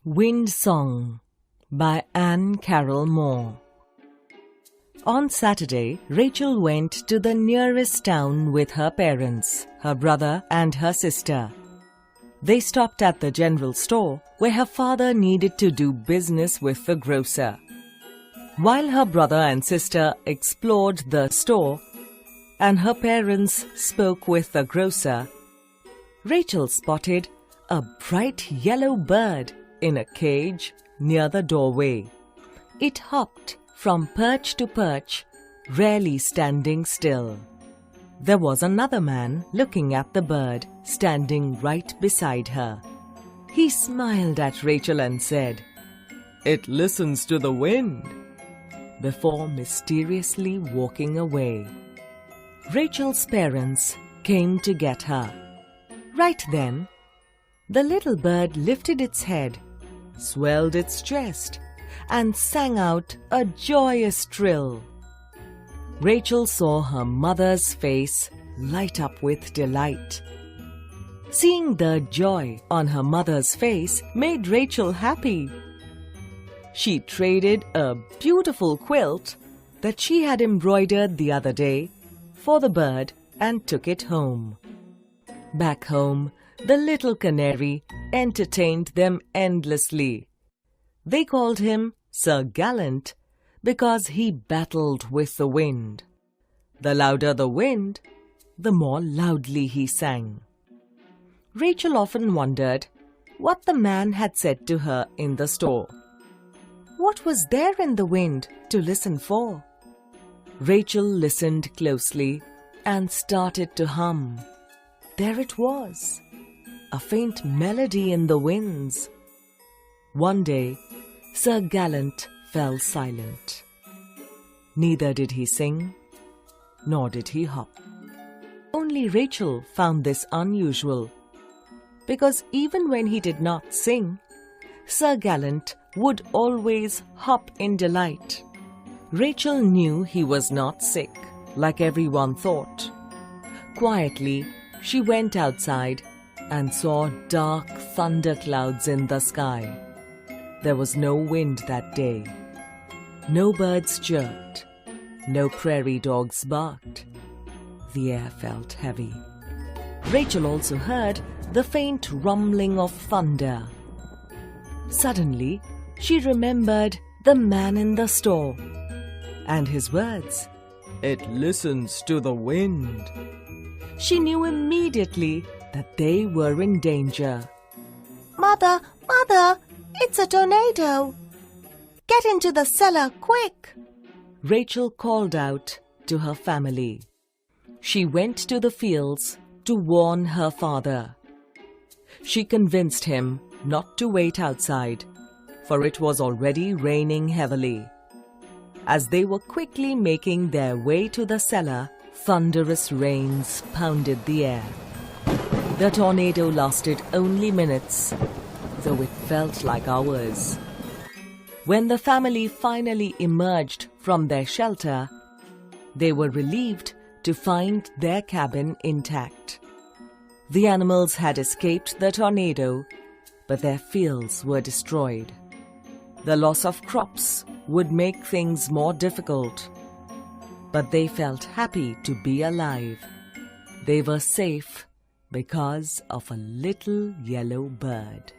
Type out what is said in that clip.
Wind Song by Anne Carroll Moore. On Saturday, Rachel went to the nearest town with her parents, her brother and her sister. They stopped at the general store where her father needed to do business with the grocer. While her brother and sister explored the store and her parents spoke with the grocer, Rachel spotted a bright yellow bird in a cage near the doorway. It hopped from perch to perch, rarely standing still. There was another man looking at the bird, standing right beside her. He smiled at Rachel and said, "It listens to the wind," before mysteriously walking away. Rachel's parents came to get her. Right then, the little bird lifted its head, swelled its chest, and sang out a joyous trill. Rachel saw her mother's face light up with delight. Seeing the joy on her mother's face made Rachel happy. She traded a beautiful quilt that she had embroidered the other day for the bird and took it home. Back home, the little canary entertained them endlessly. They called him Sir Gallant because he battled with the wind. The louder the wind, the more loudly he sang. Rachel often wondered what the man had said to her in the store. What was there in the wind to listen for? Rachel listened closely and started to hum. There it was, a faint melody in the winds. One day, Sir Gallant fell silent. Neither did he sing, nor did he hop. Only Rachel found this unusual, because even when he did not sing, Sir Gallant would always hop in delight. Rachel knew he was not sick, like everyone thought. Quietly, she went outside and saw dark thunderclouds in the sky. There was no wind that day. No birds chirped. No prairie dogs barked. The air felt heavy. Rachel also heard the faint rumbling of thunder. Suddenly, she remembered the man in the store and his words, "It listens to the wind." She knew immediately that they were in danger. "Mother, Mother, it's a tornado! Get into the cellar, quick!" Rachel called out to her family. She went to the fields to warn her father. She convinced him not to wait outside, for it was already raining heavily. As they were quickly making their way to the cellar, thunderous rains pounded the air. The tornado lasted only minutes, though it felt like hours. When the family finally emerged from their shelter, they were relieved to find their cabin intact. The animals had escaped the tornado, but their fields were destroyed. The loss of crops would make things more difficult, but they felt happy to be alive. They were safe because of a little yellow bird.